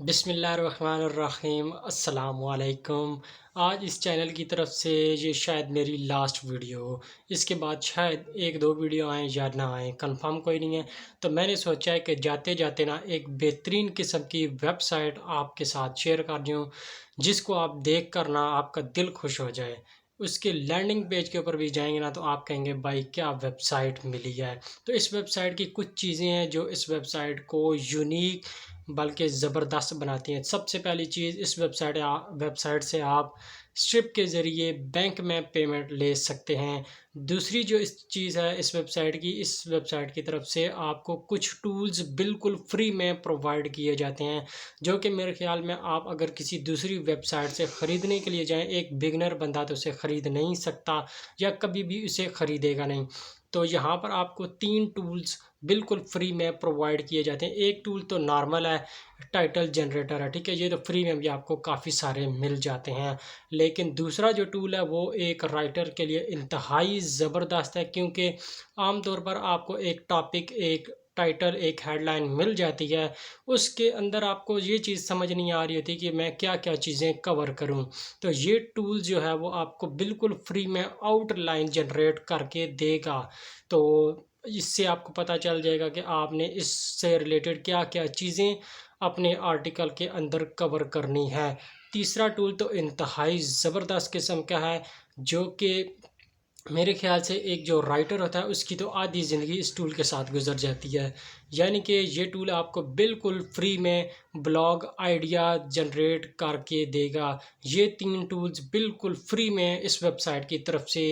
बिस्मिल्लाहिर्रहमानिर्रहीम अस्सलामुअलैकुम। आज इस चैनल की तरफ से ये शायद मेरी लास्ट वीडियो हो। इसके बाद शायद एक दो वीडियो आएँ या ना आएँ, कंफर्म कोई नहीं है। तो मैंने सोचा है कि जाते जाते ना एक बेहतरीन किस्म की वेबसाइट आपके साथ शेयर कर दूँ, जिसको आप देख कर ना आपका दिल खुश हो जाए। उसके लैंडिंग पेज के ऊपर भी जाएंगे ना तो आप कहेंगे भाई क्या वेबसाइट मिली है। तो इस वेबसाइट की कुछ चीज़ें हैं जो इस वेबसाइट को यूनिक बल्कि ज़बरदस्त बनाती हैं। सबसे पहली चीज़, इस वेबसाइट से आप स्ट्रिप के ज़रिए बैंक में पेमेंट ले सकते हैं। दूसरी जो इस चीज़ है इस वेबसाइट की तरफ से आपको कुछ टूल्स बिल्कुल फ्री में प्रोवाइड किए जाते हैं, जो कि मेरे ख़्याल में आप अगर किसी दूसरी वेबसाइट से ख़रीदने के लिए जाएँ, एक बिगिनर बंदा तो उसे ख़रीद नहीं सकता या कभी भी उसे ख़रीदेगा नहीं। तो यहाँ पर आपको 3 टूल्स बिल्कुल फ्री में प्रोवाइड किए जाते हैं। एक टूल तो नॉर्मल है, टाइटल जनरेटर है, ठीक है, ये तो फ्री में भी आपको काफ़ी सारे मिल जाते हैं। लेकिन दूसरा जो टूल है वो एक राइटर के लिए इंतहाई ज़बरदस्त है, क्योंकि आम तौर पर आपको एक टॉपिक, एक टाइटल, एक हेडलाइन मिल जाती है। उसके अंदर आपको ये चीज़ समझ नहीं आ रही होती कि मैं क्या-क्या चीज़ें कवर करूँ। तो ये टूल जो है वो आपको बिल्कुल फ्री में आउटलाइन जनरेट करके देगा। तो इससे आपको पता चल जाएगा कि आपने इससे रिलेटेड क्या-क्या चीज़ें अपने आर्टिकल के अंदर कवर करनी है। तीसरा टूल तो इंतहाई ज़बरदस्त किस्म का है, जो कि मेरे ख़्याल से एक जो राइटर होता है उसकी तो आधी ज़िंदगी इस टूल के साथ गुज़र जाती है। यानी कि ये टूल आपको बिल्कुल फ्री में ब्लॉग आइडिया जनरेट करके देगा। ये 3 टूल्स बिल्कुल फ्री में इस वेबसाइट की तरफ से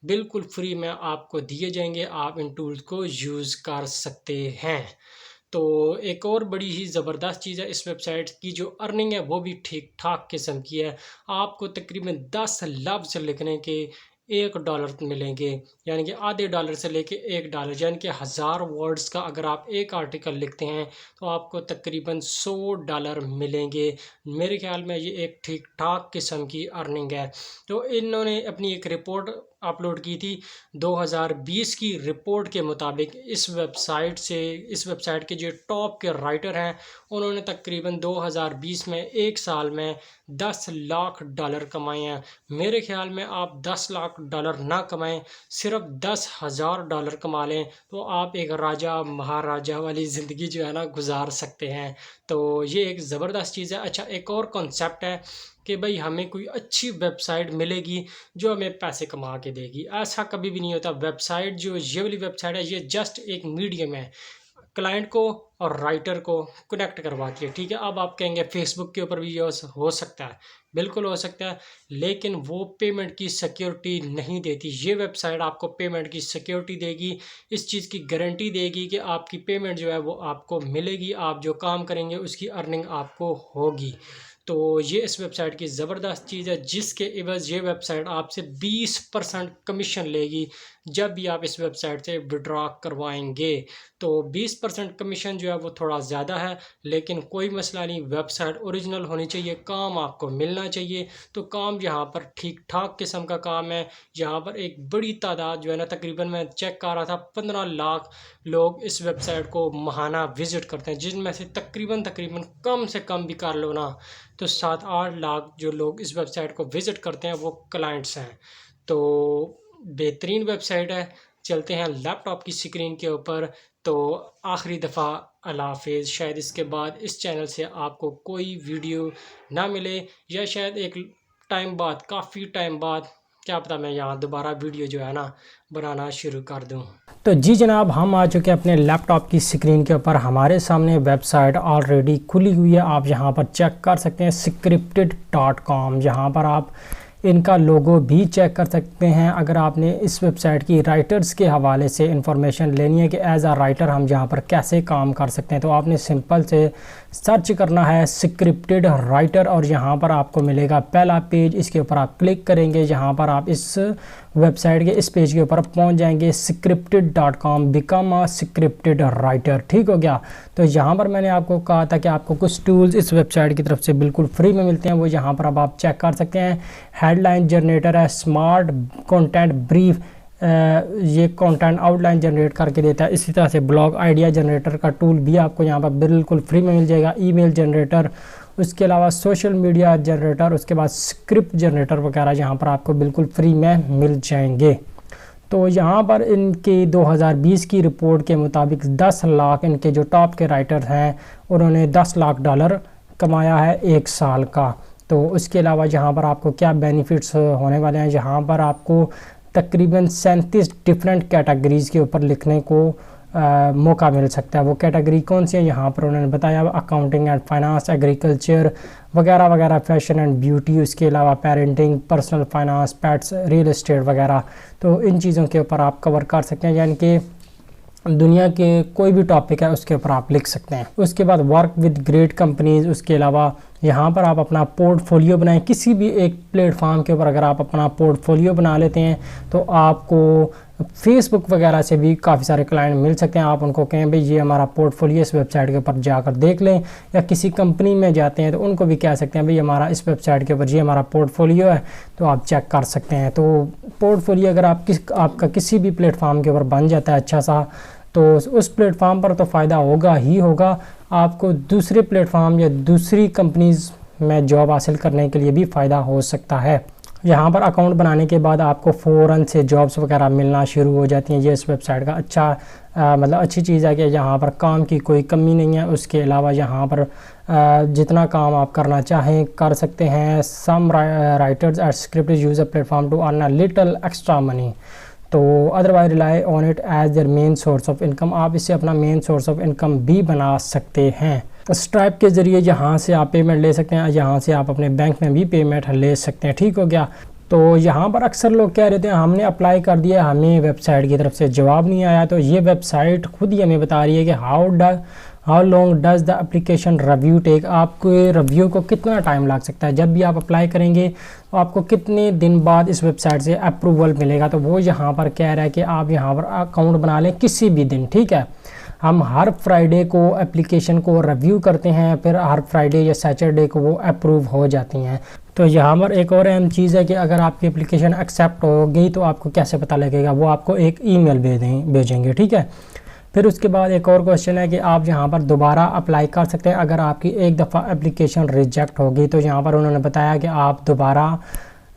बिल्कुल फ्री में आपको दिए जाएँगे। आप इन टूल्स को यूज़ कर सकते हैं। तो एक और बड़ी ही ज़बरदस्त चीज़ है इस वेबसाइट की, जो अर्निंग है वो भी ठीक-ठाक किस्म की है। आपको तकरीबन 10 लफ्ज़ लिखने के $1 मिलेंगे, यानी कि आधे डॉलर से लेके $1, यानी कि 1000 वर्ड्स का अगर आप एक आर्टिकल लिखते हैं तो आपको तकरीबन $100 मिलेंगे। मेरे ख़्याल में ये एक ठीक-ठाक किस्म की अर्निंग है। तो इन्होंने अपनी एक रिपोर्ट अपलोड की थी। 2020 की रिपोर्ट के मुताबिक इस वेबसाइट के जो टॉप के राइटर हैं, उन्होंने तकरीबन 2020 में एक साल में $10 लाख कमाए हैं। मेरे ख़्याल में आप $10 लाख ना कमाएं, सिर्फ $10,000 कमा लें तो आप एक राजा महाराजा वाली ज़िंदगी जो है ना गुजार सकते हैं। तो ये एक ज़बरदस्त चीज़ है। अच्छा, एक और कॉन्सेप्ट है कि भाई हमें कोई अच्छी वेबसाइट मिलेगी जो हमें पैसे कमा के देगी। ऐसा कभी भी नहीं होता। वेबसाइट जो ये वाली वेबसाइट है ये जस्ट एक मीडियम है, क्लाइंट को और राइटर को कनेक्ट करवाती है, ठीक है। अब आप कहेंगे फेसबुक के ऊपर भी ये हो सकता है, बिल्कुल हो सकता है, लेकिन वो पेमेंट की सिक्योरिटी नहीं देती। ये वेबसाइट आपको पेमेंट की सिक्योरिटी देगी, इस चीज़ की गारंटी देगी कि आपकी पेमेंट जो है वो आपको मिलेगी, आप जो काम करेंगे उसकी अर्निंग आपको होगी। तो ये इस वेबसाइट की ज़बरदस्त चीज़ है, जिसके एवज़ ये वेबसाइट आपसे 20% कमीशन लेगी जब भी आप इस वेबसाइट से विड्रॉ करवाएंगे। तो 20% कमीशन जो है वो थोड़ा ज़्यादा है, लेकिन कोई मसला नहीं, वेबसाइट ओरिजिनल होनी चाहिए, काम आपको मिलना चाहिए। तो काम यहाँ पर ठीक-ठाक किस्म का काम है। यहाँ पर एक बड़ी तादाद जो है ना, तकरीबन मैं चेक कर रहा था 15 लाख लोग इस वेबसाइट को माहाना विज़िट करते हैं, जिनमें से तकरीबन तकरीबन कम से कम भी कर लो ना तो 7-8 लाख जो लोग इस वेबसाइट को विज़िट करते हैं वो क्लाइंट्स हैं। तो बेहतरीन वेबसाइट है। चलते हैं लैपटॉप की स्क्रीन के ऊपर। तो आखिरी दफ़ा अल्लाह हाफ़िज़। शायद इसके बाद इस चैनल से आपको कोई वीडियो ना मिले, या शायद एक टाइम बाद, काफ़ी टाइम बाद, क्या पता, मैं यहाँ दोबारा वीडियो जो है ना बनाना शुरू कर दूँ। तो जी जनाब, हम आ चुके हैं अपने लैपटॉप की स्क्रीन के ऊपर। हमारे सामने वेबसाइट ऑलरेडी खुली हुई है, आप यहाँ पर चेक कर सकते हैं scripted.com। यहाँ पर आप इनका लोगो भी चेक कर सकते हैं। अगर आपने इस वेबसाइट की राइटर्स के हवाले से इंफॉर्मेशन लेनी है कि एज आ राइटर हम यहाँ पर कैसे काम कर सकते हैं, तो आपने सिंपल से सर्च करना है स्क्रिप्टेड राइटर, और यहाँ पर आपको मिलेगा पहला पेज। इसके ऊपर आप क्लिक करेंगे, यहाँ पर आप इस वेबसाइट के इस पेज के ऊपर पहुँच जाएंगे scripted.com become a scripted writer. ठीक हो गया। तो यहाँ पर मैंने आपको कहा था कि आपको कुछ टूल्स इस वेबसाइट की तरफ से बिल्कुल फ्री में मिलते हैं, वो यहाँ पर अब आप चेक कर सकते हैं। हेडलाइन जनरेटर है, स्मार्ट कंटेंट ब्रीफ, ये कंटेंट आउटलाइन जनरेट करके देता है। इसी तरह से ब्लॉग आइडिया जनरेटर का टूल भी आपको यहाँ पर बिल्कुल फ्री में मिल जाएगा। ईमेल जनरेटर, उसके अलावा सोशल मीडिया जनरेटर, उसके बाद स्क्रिप्ट जनरेटर वगैरह यहाँ पर आपको बिल्कुल फ्री में मिल जाएंगे। तो यहाँ पर इनकी 2020 की रिपोर्ट के मुताबिक 10 लाख इनके जो टॉप के राइटर हैं उन्होंने $10 लाख कमाया है 1 साल का। तो उसके अलावा यहाँ पर आपको क्या बेनिफिट्स होने वाले हैं, यहाँ पर आपको तकरीबन 37 डिफरेंट कैटेगरीज़ के ऊपर लिखने को मौका मिल सकता है। वो कैटेगरी कौन सी है यहाँ पर उन्होंने बताया, अकाउंटिंग एंड फाइनेंस, एग्रीकल्चर वगैरह वगैरह, फैशन एंड ब्यूटी, उसके अलावा parenting, personal finance, pets, real estate वगैरह। तो इन चीज़ों के ऊपर आप कवर कर सकते हैं, यानी कि दुनिया के कोई भी टॉपिक है उसके ऊपर आप लिख सकते हैं। उसके बाद वर्क विद ग्रेट कंपनीज़, उसके अलावा यहाँ पर आप अपना पोर्टफोलियो बनाएं। किसी भी एक प्लेटफॉर्म के ऊपर अगर आप अपना पोर्टफोलियो बना लेते हैं तो आपको फेसबुक वगैरह से भी काफ़ी सारे क्लाइंट मिल सकते हैं। आप उनको कहें भाई ये हमारा पोर्टफोलियो इस वेबसाइट के ऊपर जाकर देख लें, या किसी कंपनी में जाते हैं तो उनको भी कह सकते हैं भाई हमारा इस वेबसाइट के ऊपर ये हमारा पोर्टफोलियो है, तो आप चेक कर सकते हैं। तो पोर्टफोलियो अगर आपका किसी भी प्लेटफॉर्म के ऊपर बन जाता है अच्छा सा, तो उस प्लेटफॉर्म पर तो फ़ायदा होगा ही होगा, आपको दूसरे प्लेटफॉर्म या दूसरी कंपनीज़ में जॉब हासिल करने के लिए भी फ़ायदा हो सकता है। यहाँ पर अकाउंट बनाने के बाद आपको फ़ौरन से जॉब्स वगैरह मिलना शुरू हो जाती हैं। ये इस वेबसाइट का मतलब अच्छी चीज़ है कि यहाँ पर काम की कोई कमी नहीं है। उसके अलावा यहाँ पर जितना काम आप करना चाहें कर सकते हैं। Some writers at script use a platform to earn a little extra money, तो otherwise rely on it as their main source of income. आप इससे अपना मेन सोर्स ऑफ इनकम भी बना सकते हैं। स्ट्राइप के ज़रिए यहाँ से आप पेमेंट ले सकते हैं, यहाँ से आप अपने बैंक में भी पेमेंट ले सकते हैं। ठीक हो गया। तो यहाँ पर अक्सर लोग कह रहे थे हमने अप्लाई कर दिया, हमें वेबसाइट की तरफ से जवाब नहीं आया। तो ये वेबसाइट खुद ही हमें बता रही है कि how long does the application review take, आपको रिव्यू को कितना टाइम लग सकता है। जब भी आप अप्लाई करेंगे तो आपको कितने दिन बाद इस वेबसाइट से अप्रूवल मिलेगा। तो वो यहाँ पर कह रहा है कि आप यहाँ पर अकाउंट बना लें किसी भी दिन। ठीक है, हम हर फ्राइडे को एप्लीकेशन को रिव्यू करते हैं, फिर हर फ्राइडे या सैटरडे को वो अप्रूव हो जाती हैं। तो यहाँ पर एक और अहम चीज़ है कि अगर आपकी एप्लीकेशन एक्सेप्ट हो गई तो आपको कैसे पता लगेगा, वो आपको एक ईमेल भेजेंगे। ठीक है, फिर उसके बाद एक और क्वेश्चन है कि आप यहाँ पर दोबारा अप्लाई कर सकते हैं अगर आपकी एक दफ़ा एप्लीकेशन रिजेक्ट होगी। तो यहाँ पर उन्होंने बताया कि आप दोबारा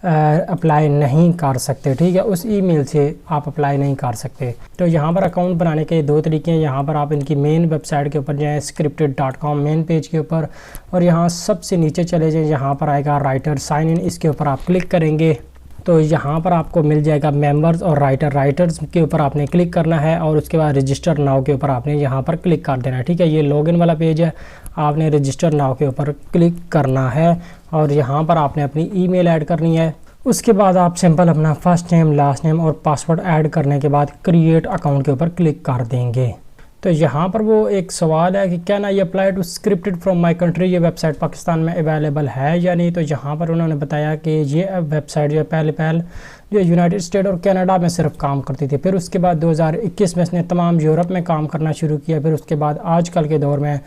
अप्लाई नहीं कर सकते। ठीक है, उस ईमेल से आप अप्लाई नहीं कर सकते। तो यहाँ पर अकाउंट बनाने के 2 तरीके हैं। यहाँ पर आप इनकी मेन वेबसाइट के ऊपर जाएँ, scripted.com मेन पेज के ऊपर, और यहाँ सबसे नीचे चले जाएँ, यहाँ पर आएगा राइटर साइन इन, इसके ऊपर आप क्लिक करेंगे तो यहाँ पर आपको मिल जाएगा मेंबर्स और राइटर्स के ऊपर आपने क्लिक करना है, और उसके बाद रजिस्टर नाउ के ऊपर आपने यहाँ पर क्लिक कर देना है। ठीक है, ये लॉगिन वाला पेज है, आपने रजिस्टर नाउ के ऊपर क्लिक करना है और यहाँ पर आपने अपनी ईमेल ऐड करनी है। उसके बाद आप सिंपल अपना फर्स्ट नेम, लास्ट नेम और पासवर्ड ऐड करने के बाद क्रिएट अकाउंट के ऊपर क्लिक कर देंगे। तो यहाँ पर वो एक सवाल है कि can I apply to Scripted from my country, ये वेबसाइट पाकिस्तान में अवेलेबल है या नहीं। तो यहाँ पर उन्होंने बताया कि ये वेबसाइट जो पहले जो यूनाइटेड स्टेट और कनाडा में सिर्फ काम करती थी, फिर उसके बाद 2021 में इसने तमाम यूरोप में काम करना शुरू किया, फिर उसके बाद आजकल के दौर में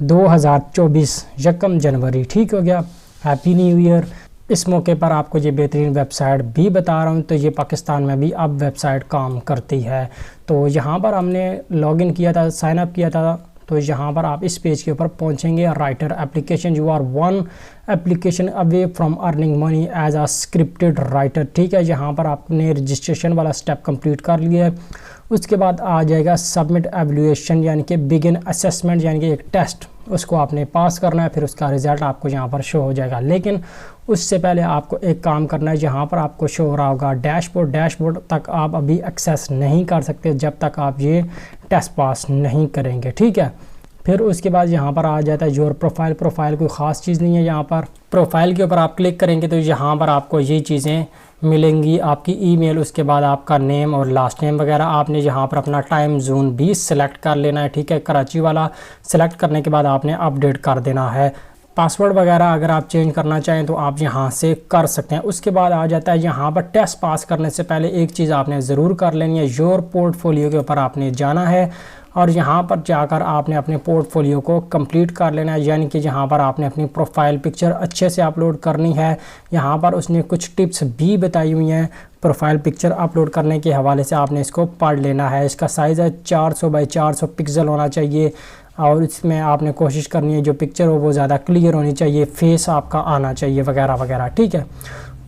2024 1 जनवरी। ठीक हो गया, हैप्पी न्यू ईयर। इस मौके पर आपको ये बेहतरीन वेबसाइट भी बता रहा हूँ। तो ये पाकिस्तान में भी अब वेबसाइट काम करती है। तो यहाँ पर हमने लॉगिन किया था, साइन अप किया था, तो यहाँ पर आप इस पेज के ऊपर पहुँचेंगे। Writer application, you are 1 application away from earning money as a Scripted writer. ठीक है, यहाँ पर आपने रजिस्ट्रेशन वाला स्टेप कंप्लीट कर लिया है। उसके बाद आ जाएगा सबमिट एवल्यूएशन, यानी कि बिगिन असेसमेंट, यानी कि एक टेस्ट, उसको आपने पास करना है, फिर उसका रिज़ल्ट आपको यहाँ पर शो हो जाएगा। लेकिन उससे पहले आपको एक काम करना है, जहाँ पर आपको शो हो रहा होगा डैशबोर्ड तक आप अभी एक्सेस नहीं कर सकते जब तक आप ये टेस्ट पास नहीं करेंगे। ठीक है, फिर उसके बाद यहाँ पर आ जाता है योर प्रोफाइल कोई ख़ास चीज़ नहीं है। यहाँ पर प्रोफाइल के ऊपर आप क्लिक करेंगे तो यहाँ पर आपको ये चीज़ें मिलेंगी, आपकी ईमेल, उसके बाद आपका नेम और लास्ट नेम वगैरह। आपने यहाँ पर अपना टाइम जोन भी सिलेक्ट कर लेना है। ठीक है, कराची वाला सिलेक्ट करने के बाद आपने अपडेट कर देना है। पासवर्ड वगैरह अगर आप चेंज करना चाहें तो आप यहाँ से कर सकते हैं। उसके बाद आ जाता है यहाँ पर टेस्ट पास करने से पहले एक चीज़ आपने ज़रूर कर लेनी है, योर पोर्टफोलियो के ऊपर आपने जाना है और यहाँ पर जाकर आपने अपने पोर्टफोलियो को कंप्लीट कर लेना है। यानी कि यहाँ पर आपने अपनी प्रोफाइल पिक्चर अच्छे से अपलोड करनी है। यहाँ पर उसने कुछ टिप्स भी बताई हुई हैं प्रोफाइल पिक्चर अपलोड करने के हवाले से, आपने इसको पढ़ लेना है। इसका साइज़ है 400 बाई 400 पिक्सल होना चाहिए। और इसमें आपने कोशिश करनी है जो पिक्चर हो वो ज़्यादा क्लियर होनी चाहिए, फेस आपका आना चाहिए वगैरह वगैरह, ठीक है।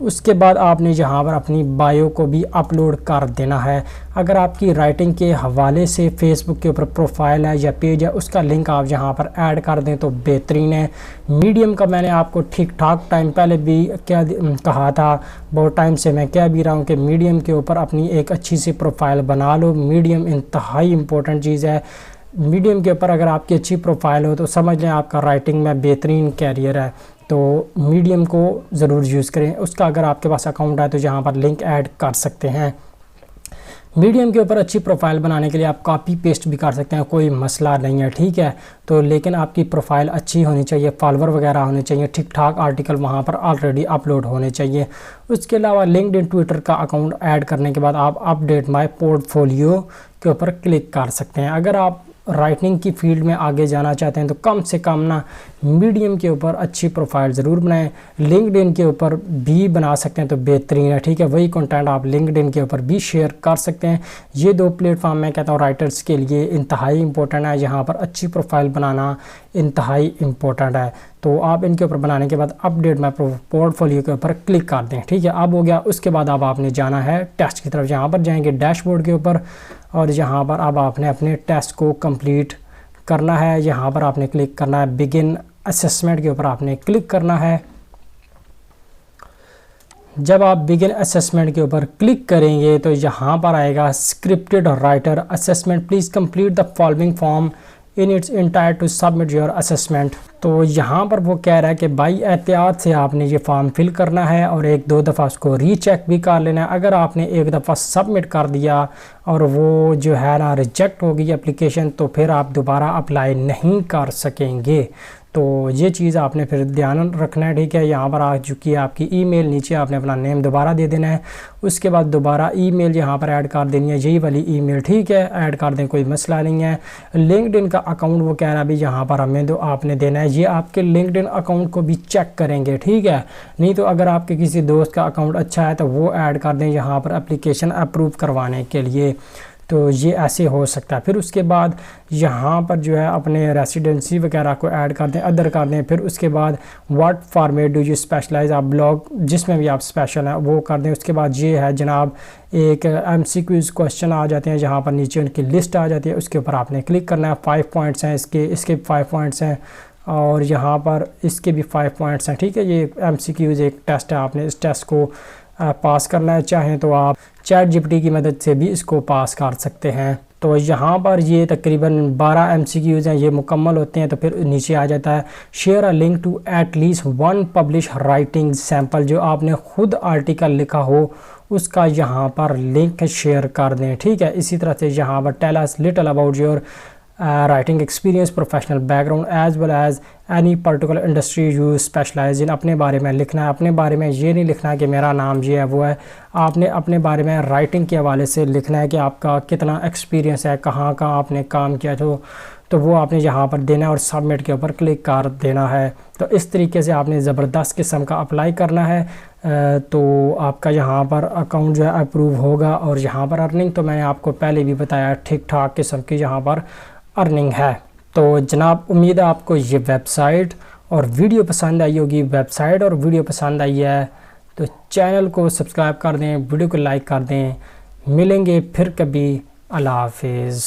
उसके बाद आपने यहाँ पर अपनी बायो को भी अपलोड कर देना है। अगर आपकी राइटिंग के हवाले से फेसबुक के ऊपर प्रोफाइल है या पेज है, उसका लिंक आप यहाँ पर ऐड कर दें तो बेहतरीन है। मीडियम का मैंने आपको ठीक ठाक टाइम पहले भी क्या कहा था, बहुत टाइम से मैं कह भी रहा हूँ कि मीडियम के ऊपर अपनी एक अच्छी सी प्रोफाइल बना लो। मीडियम इंतहाई इम्पोर्टेंट चीज़ है। मीडियम के ऊपर अगर आपकी अच्छी प्रोफाइल हो तो समझ लें आपका राइटिंग में बेहतरीन कैरियर है। तो मीडियम को ज़रूर यूज़ करें। उसका अगर आपके पास अकाउंट है तो यहाँ पर लिंक ऐड कर सकते हैं। मीडियम के ऊपर अच्छी प्रोफाइल बनाने के लिए आप कॉपी पेस्ट भी कर सकते हैं, कोई मसला नहीं है, ठीक है। तो लेकिन आपकी प्रोफाइल अच्छी होनी चाहिए, फॉलोवर वगैरह होने चाहिए, ठीक ठाक आर्टिकल वहाँ पर ऑलरेडी अपलोड होने चाहिए। उसके अलावा लिंक्डइन ट्विटर का अकाउंट ऐड करने के बाद आप अपडेट माय पोर्टफोलियो के ऊपर क्लिक कर सकते हैं। अगर आप राइटिंग की फील्ड में आगे जाना चाहते हैं तो कम से कम ना मीडियम के ऊपर अच्छी प्रोफाइल ज़रूर बनाएं। लिंक्डइन के ऊपर भी बना सकते हैं तो बेहतरीन है, ठीक है। वही कंटेंट आप लिंक्डइन के ऊपर भी शेयर कर सकते हैं। ये दो प्लेटफॉर्म मैं कहता हूँ राइटर्स के लिए इंतहाई इंपॉर्टेंट है। यहाँ पर अच्छी प्रोफाइल बनाना इंतहाई इम्पोर्टेंट है। तो आप इनके ऊपर बनाने के बाद अपडेट माय पोर्टफोलियो के ऊपर क्लिक कर दें, ठीक है। अब हो गया। उसके बाद अब आपने जाना है टेस्ट की तरफ। यहाँ पर जाएंगे डैशबोर्ड के ऊपर और यहाँ पर अब आपने अपने टेस्ट को कंप्लीट करना है। यहाँ पर आपने क्लिक करना है बिगिन असेसमेंट के ऊपर आपने क्लिक करना है। जब आप बिगिन असेसमेंट के ऊपर क्लिक करेंगे तो यहाँ पर आएगा Scripted writer assessment, please complete the following form in its entire to submit your assessment. तो यहाँ पर वो कह रहा है कि भाई एहतियात से आपने ये फॉर्म फिल करना है और एक दो दफ़ा उसको रीचेक भी कर लेना है। अगर आपने एक दफ़ा सबमिट कर दिया और वो जो है ना रिजेक्ट हो गई एप्लीकेशन तो फिर आप दोबारा अप्लाई नहीं कर सकेंगे। तो ये चीज़ आपने फिर ध्यान रखना है, ठीक है। यहाँ पर आ चुकी है आपकी ईमेल, नीचे आपने अपना नेम दोबारा दे देना है। उसके बाद दोबारा ईमेल यहाँ पर ऐड कर देनी है, यही वाली ईमेल, ठीक है। ऐड कर दें, कोई मसला नहीं है। लिंक्डइन का अकाउंट वो कह रहा है भी यहाँ पर हमें तो आपने देना है। ये आपके लिंक्डइन अकाउंट को भी चेक करेंगे, ठीक है। नहीं तो अगर आपके किसी दोस्त का अकाउंट अच्छा है तो वो ऐड कर दें यहाँ पर एप्लीकेशन अप्रूव करवाने के लिए। तो ये ऐसे हो सकता है। फिर उसके बाद यहाँ पर जो है अपने रेसिडेंसी वगैरह को ऐड कर दें, अदर कर दें। फिर उसके बाद what format do you specialize, आप ब्लॉग जिसमें भी आप स्पेशल हैं वो कर दें। उसके बाद ये है जनाब एक MCQs क्वेश्चन आ जाते हैं, जहाँ पर नीचे उनकी लिस्ट आ जाती है, उसके ऊपर आपने क्लिक करना है। 5 पॉइंट्स हैं इसके 5 पॉइंट्स हैं और यहाँ पर इसके भी 5 पॉइंट्स हैं, ठीक है। ये MCQs एक टेस्ट है, आपने इस टेस्ट को पास करना है। चाहें तो आप ChatGPT की मदद से भी इसको पास कर सकते हैं। तो यहाँ पर ये तकरीबन 12 MCQs हैं, ये मुकम्मल होते हैं तो फिर नीचे आ जाता है share a link to at least 1 publish writing sample, जो आपने खुद आर्टिकल लिखा हो उसका यहाँ पर लिंक शेयर कर दें, ठीक है। इसी तरह से यहाँ पर tell us little about your writing experience, professional background as well as any particular industry you specialise in. अपने बारे में लिखना है। अपने बारे में ये नहीं लिखना है कि मेरा नाम ये है वो है, आपने अपने बारे में राइटिंग के हवाले से लिखना है कि आपका कितना एक्सपीरियंस है, कहाँ कहाँ आपने काम किया तो वो आपने यहाँ पर देना है और सबमिट के ऊपर क्लिक कर देना है। तो इस तरीके से आपने ज़बरदस्त किस्म का अप्लाई करना है। तो आपका यहाँ पर अकाउंट जो है अप्रूव होगा। और यहाँ पर अर्निंग तो मैंने आपको पहले भी बताया, ठीक ठाक किस्म की यहाँ पर अर्निंग है। तो जनाब उम्मीद है आपको ये वेबसाइट और वीडियो पसंद आई होगी। वेबसाइट और वीडियो पसंद आई है तो चैनल को सब्सक्राइब कर दें, वीडियो को लाइक कर दें। मिलेंगे फिर कभी। अल्लाह हाफिज़।